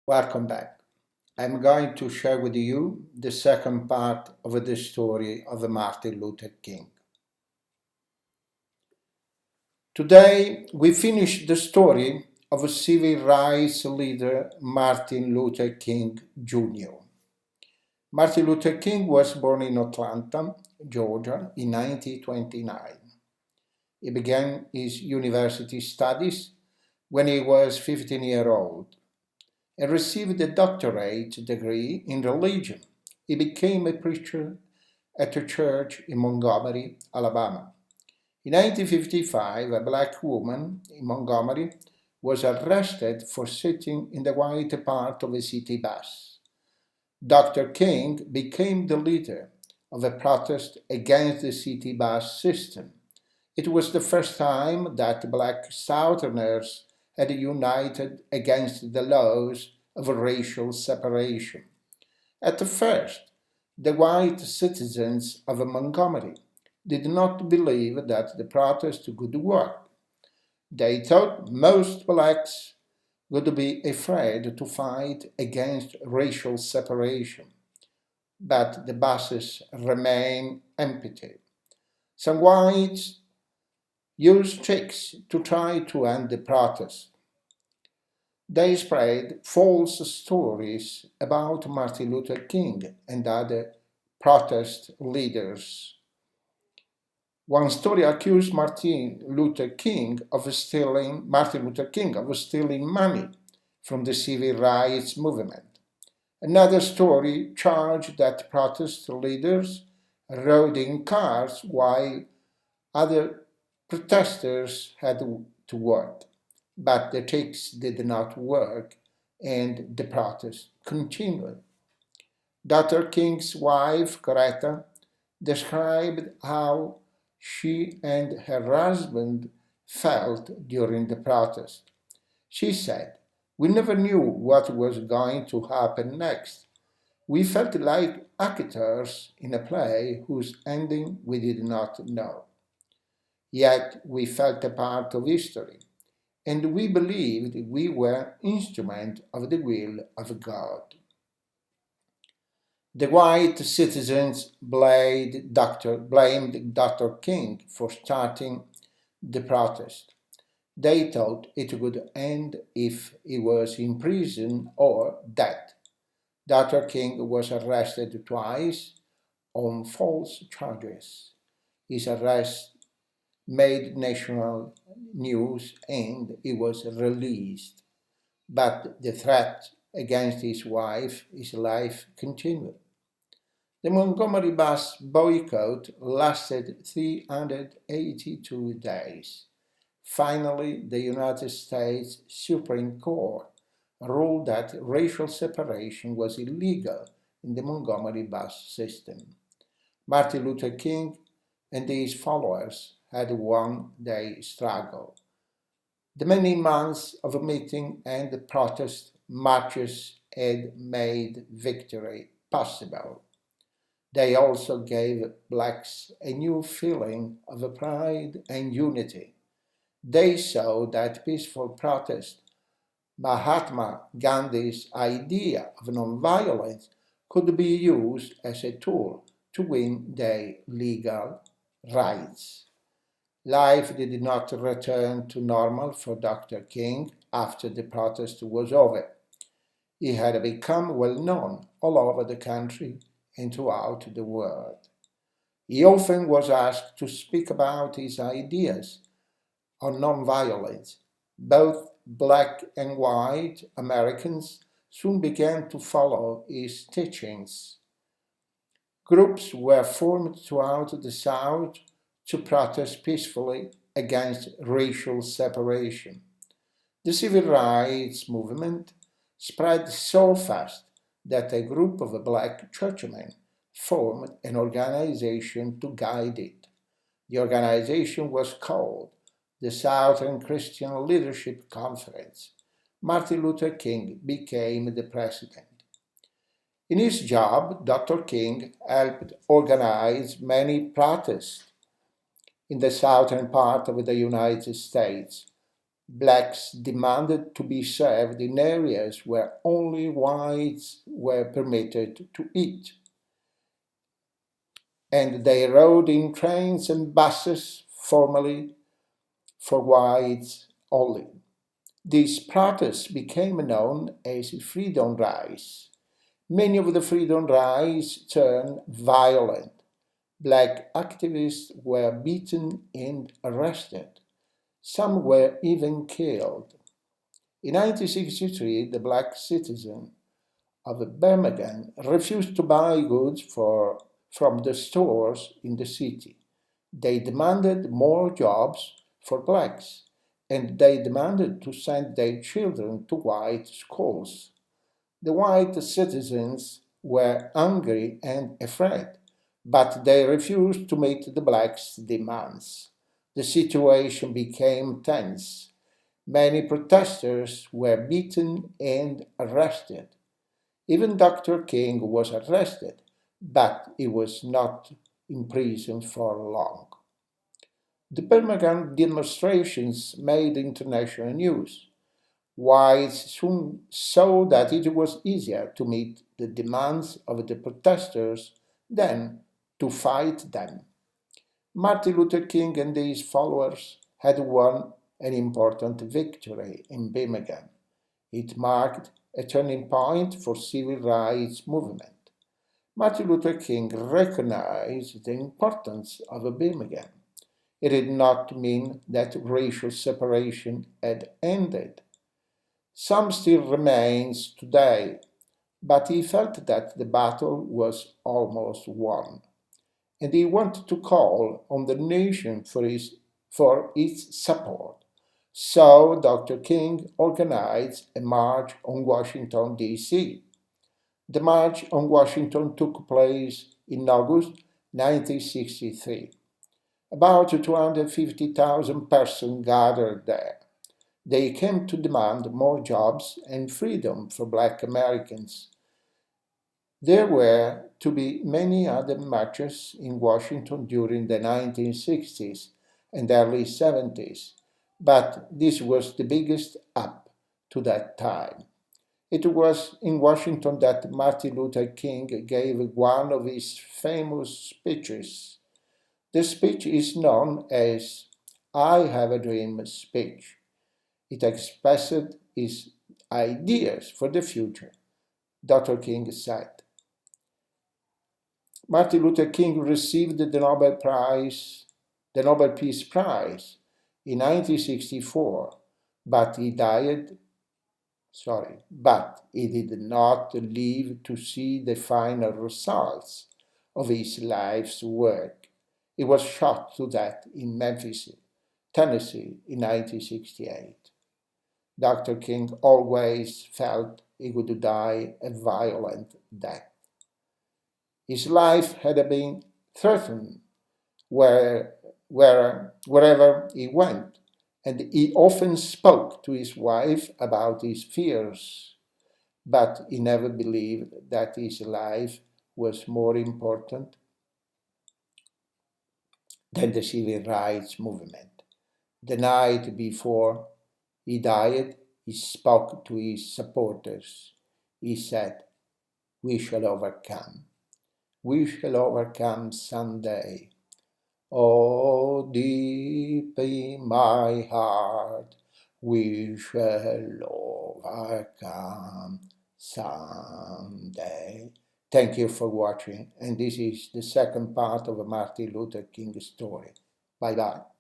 Welcome back. I'm going to share with you the second part of the story of Martin Luther King. Today, we finish the story of civil rights leader Martin Luther King Jr. Martin Luther King was born in Atlanta, Georgia in 1929. He began his university studies when he was 15 years old and received a doctorate degree in religion. He became a preacher at a church in Montgomery, Alabama. In 1955, a black woman in Montgomery was arrested for sitting in the white part of a city bus. Dr. King became the leader of a protest against the city bus system. It was the first time that black Southerners had united against the laws of racial separation. At first, the white citizens of Montgomery did not believe that the protest could work. They thought most blacks would be afraid to fight against racial separation, but the buses remained empty. Some whites used tricks to try to end the protest. They spread false stories about Martin Luther King and other protest leaders. One story accused Martin Luther King of stealing money from the civil rights movement. Another story charged that protest leaders rode in cars while other protesters had to work. But the tricks did not work and the protest continued. Dr. King's wife, Coretta, described how she and her husband felt during the protest. She said, "We never knew what was going to happen next. We felt like actors in a play whose ending we did not know. Yet we felt a part of history, and we believed we were instruments of the will of God." The white citizens blamed Dr. King for starting the protest. They thought it would end if he was in prison or dead. Dr. King was arrested twice on false charges. His arrest made national news and he was released. But the threat against his life continued. The Montgomery Bus Boycott lasted 382 days. Finally, the United States Supreme Court ruled that racial separation was illegal in the Montgomery bus system. Martin Luther King and his followers had won their struggle. The many months of meeting and protest marches had made victory possible. They also gave blacks a new feeling of pride and unity. They saw that peaceful protest, Mahatma Gandhi's idea of nonviolence, could be used as a tool to win their legal rights. Life did not return to normal for Dr. King after the protest was over. He had become well known all over the country and throughout the world. He often was asked to speak about his ideas on nonviolence. Both black and white Americans soon began to follow his teachings. Groups were formed throughout the South to protest peacefully against racial separation. The civil rights movement spread so fast that a group of black churchmen formed an organization to guide it. The organization was called the Southern Christian Leadership Conference. Martin Luther King became the president. In his job, Dr. King helped organize many protests in the southern part of the United States. Blacks demanded to be served in areas where only whites were permitted to eat, and they rode in trains and buses formerly for whites only. These protests became known as freedom rides. Many of the freedom rides turned violent. Black activists were beaten and arrested. Some were even killed. In 1963, the black citizen of Birmingham refused to buy goods from the stores in the city. They demanded more jobs for blacks, and they demanded to send their children to white schools. The white citizens were angry and afraid, but they refused to meet the blacks' demands. The situation became tense. Many protesters were beaten and arrested. Even Dr. King was arrested, but he was not in prison for long. The Birmingham demonstrations made international news. Whites soon saw that it was easier to meet the demands of the protesters than to fight them. Martin Luther King and his followers had won an important victory in Birmingham. It marked a turning point for civil rights movement. Martin Luther King recognized the importance of Birmingham. It did not mean that racial separation had ended. Some still remains today, but he felt that the battle was almost won, and he wanted to call on the nation for its support. So Dr. King organized a march on Washington, D.C. The March on Washington took place in August 1963. About 250,000 persons gathered there. They came to demand more jobs and freedom for Black Americans. There were to be many other marches in Washington during the 1960s and early 70s, but this was the biggest up to that time. It was in Washington that Martin Luther King gave one of his famous speeches. The speech is known as I Have a Dream speech. It expressed his ideas for the future. Dr. King said, Martin Luther King received the Nobel Peace Prize in 1964, but he did not live to see the final results of his life's work. He was shot to death in Memphis, Tennessee in 1968. Dr. King always felt he would die a violent death. His life had been threatened wherever he went, and he often spoke to his wife about his fears, but he never believed that his life was more important than the civil rights movement. The night before he died, he spoke to his supporters. He said, "We shall overcome. We shall overcome someday. Oh, deep in my heart, we shall overcome someday." Thank you for watching, and this is the second part of a Martin Luther King story. Bye bye.